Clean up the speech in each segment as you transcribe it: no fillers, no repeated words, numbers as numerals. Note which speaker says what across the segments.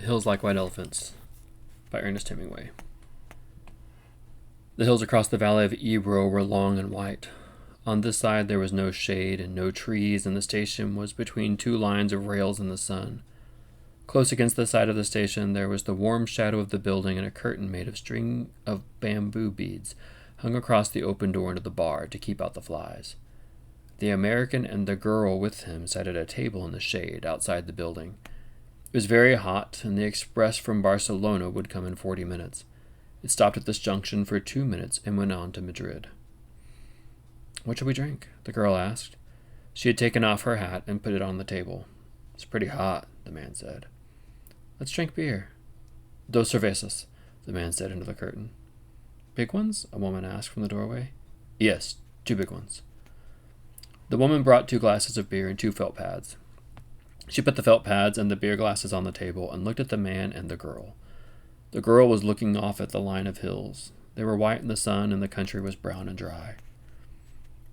Speaker 1: Hills Like White Elephants by Ernest Hemingway. The hills across the valley of Ebro were long and white. On this side there was no shade and no trees, and the station was between two lines of rails in the sun. Close against the side of the station there was the warm shadow of the building, and a curtain made of string of bamboo beads hung across the open door into the bar to keep out the flies. The American and the girl with him sat at a table in the shade outside the building. It was very hot, and the express from Barcelona would come in 40 minutes. It stopped at this junction for 2 minutes and went on to Madrid. "What shall we drink?" the girl asked. She had taken off her hat and put it on the table. "It's pretty hot," the man said. "Let's drink beer." "Dos cervezas," the man said into the curtain. "Big ones?" a woman asked from the doorway. "Yes, 2 big ones." The woman brought 2 glasses of beer and 2 felt pads. She put the felt pads and the beer glasses on the table and looked at the man and the girl. The girl was looking off at the line of hills. They were white in the sun, and the country was brown and dry.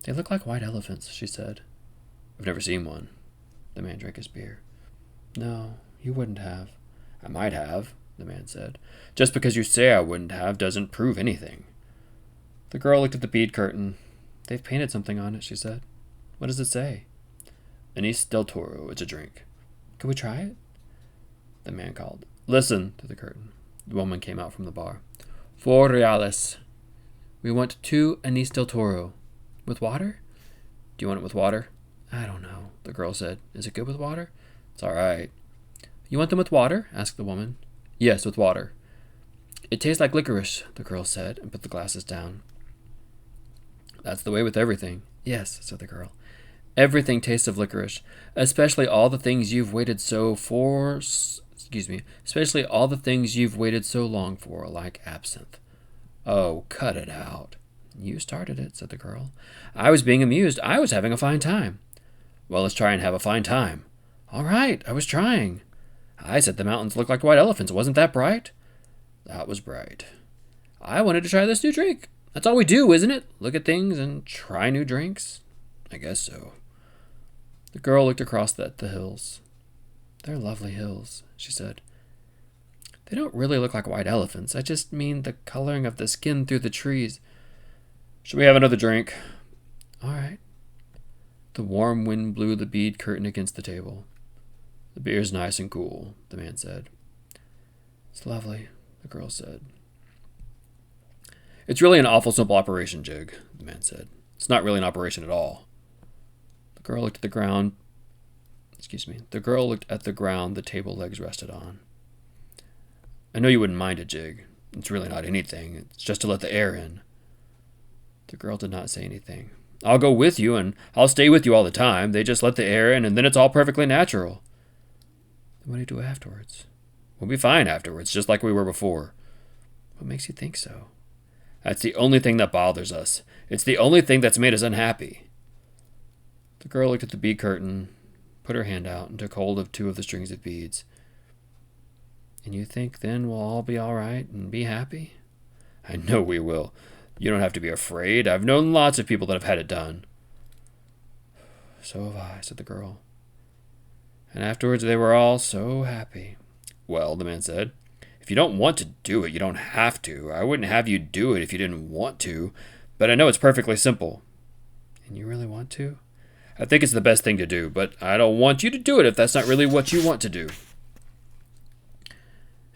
Speaker 1: "They look like white elephants," she said. "I've never seen one." The man drank his beer. "No, you wouldn't have." "I might have," the man said. "Just because you say I wouldn't have doesn't prove anything." The girl looked at the bead curtain. "They've painted something on it," she said. "What does it say?" "Anís del Toro. It's a drink." "Could we try it?" The man called. "Listen," to the curtain. The woman came out from the bar. "4 reales. We want 2 Anís del Toro. With water?" "Do you want it with water?" "I don't know," the girl said. "Is it good with water?" "It's all right." "You want them with water?" asked the woman. "Yes, with water." "It tastes like licorice," the girl said, and put the glasses down. "That's the way with everything." "Yes," said the girl. "Everything tastes of licorice, especially all the things you've waited especially all the things you've waited so long for, like absinthe." "Oh, cut it out." "You started it," said the girl. "I was being amused. I was having a fine time." "Well, let's try and have a fine time." "All right, I was trying." "I said the mountains looked like white elephants. Wasn't that bright?" "That was bright." "I wanted to try this new drink. That's all we do, isn't it? Look at things and try new drinks?" "I guess so." The girl looked across at the hills. "They're lovely hills," she said. "They don't really look like white elephants. I just mean the coloring of the skin through the trees." "Should we have another drink?" "All right." The warm wind blew the bead curtain against the table. "The beer's nice and cool," the man said. "It's lovely," the girl said. "It's really an awful simple operation, Jig," the man said. "It's not really an operation at all." The girl looked at the ground. The girl looked at the ground the table legs rested on. "I know you wouldn't mind it, Jig. It's really not anything. It's just to let the air in." The girl did not say anything. "I'll go with you, and I'll stay with you all the time. They just let the air in, and then it's all perfectly natural." "Then what do you do afterwards?" "We'll be fine afterwards, just like we were before." "What makes you think so?" "That's the only thing that bothers us. It's the only thing that's made us unhappy." The girl looked at the bead curtain, put her hand out, and took hold of 2 of the strings of beads. "And you think then we'll all be all right and be happy?" "I know we will. You don't have to be afraid. I've known lots of people that have had it done." "So have I," said the girl. "And afterwards they were all so happy." "Well," the man said, "if you don't want to do it, you don't have to. I wouldn't have you do it if you didn't want to, but I know it's perfectly simple." "And you really want to?" "I think it's the best thing to do, but I don't want you to do it if that's not really what you want to do."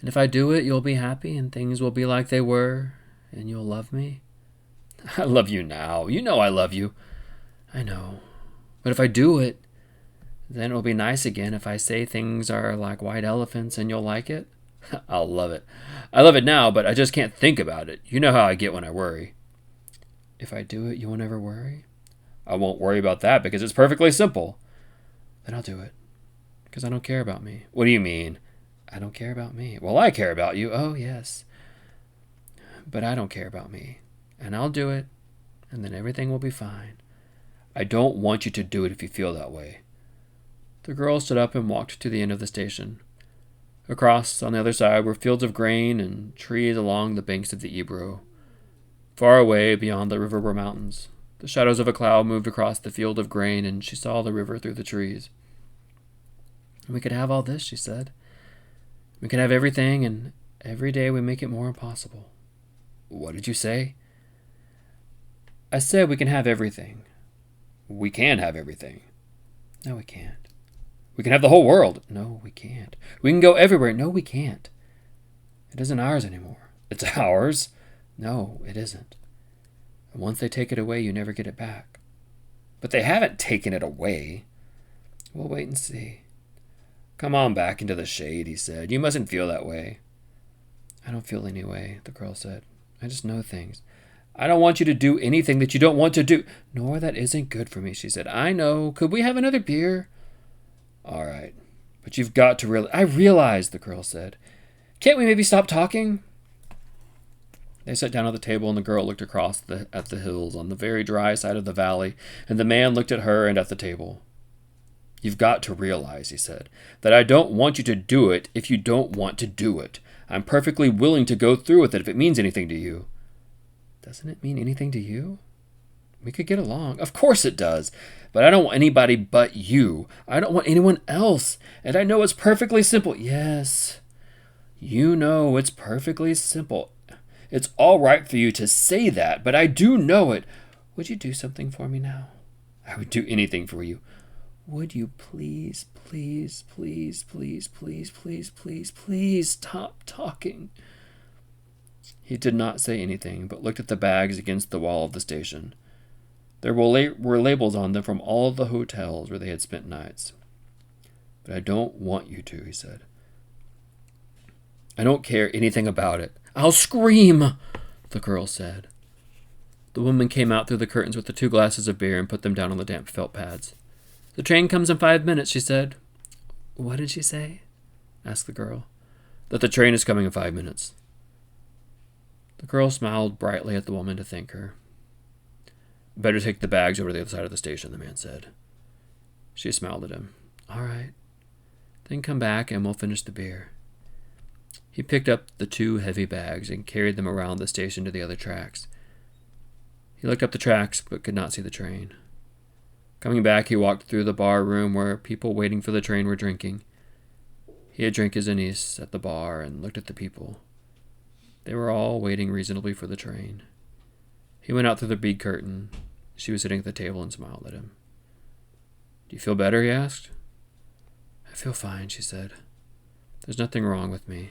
Speaker 1: "And if I do it, you'll be happy and things will be like they were, and you'll love me?" "I love you now. You know I love you." "I know. But if I do it, then it will be nice again if I say things are like white elephants and you'll like it?" "I'll love it. I love it now, but I just can't think about it. You know how I get when I worry." "If I do it, you won't ever worry?" "I won't worry about that because it's perfectly simple." "Then I'll do it. Because I don't care about me." "What do you mean?" "I don't care about me." "Well, I care about you." "Oh, yes. But I don't care about me. And I'll do it, and then everything will be fine." "I don't want you to do it if you feel that way." The girl stood up and walked to the end of the station. Across, on the other side, were fields of grain and trees along the banks of the Ebro. Far away, beyond the river, were mountains. The shadows of a cloud moved across the field of grain, and she saw the river through the trees. "We could have all this," she said. We can have everything, and every day we make it more impossible. What did you say? I said we can have everything. We can have everything. No, we can't. We can have the whole world. No, we can't. We can go everywhere. No, we can't. It isn't ours anymore. It's ours. No, it isn't. And once they take it away, you never get it back. But they haven't taken it away. We'll wait and see. Come on back into the shade, he said. You mustn't feel that way. I don't feel any way, the girl said. I just know things. I don't want you to do anything that you don't want to do. Nor that isn't good for me, she said. I know. Could we have another beer? All right. But you've got to realize. I realize, the girl said. Can't we maybe stop talking? They sat down at the table, and the girl looked across at the hills on the very dry side of the valley, and the man looked at her and at the table. You've got to realize, he said, that I don't want you to do it if you don't want to do it. I'm perfectly willing to go through with it if it means anything to you. Doesn't it mean anything to you? We could get along. Of course it does. But I don't want anybody but you. I don't want anyone else. And I know it's perfectly simple. Yes, you know it's perfectly simple. It's all right for you to say that, but I do know it. Would you do something for me now? I would do anything for you. Would you please, please, please, please, please, please, please, please stop talking? He did not say anything, but looked at the bags against the wall of the station. There were labels on them from all of the hotels where they had spent nights. But I don't want you to, he said. I don't care anything about it. I'll scream, the girl said. The woman came out through the curtains with the 2 glasses of beer and put them down on the damp felt pads. The train comes in 5 minutes, she said. What did she say? Asked the girl. That the train is coming in 5 minutes. The girl smiled brightly at the woman to thank her. Better take the bags over to the other side of the station, the man said. She smiled at him. All right. Then come back and we'll finish the beer. He picked up the 2 heavy bags and carried them around the station to the other tracks. He looked up the tracks but could not see the train. Coming back, he walked through the bar room where people waiting for the train were drinking. He had drank his anise at the bar and looked at the people. They were all waiting reasonably for the train. He went out through the bead curtain. She was sitting at the table and smiled at him. Do you feel better? He asked. I feel fine, she said. There's nothing wrong with me.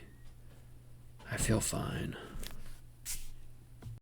Speaker 1: I feel fine.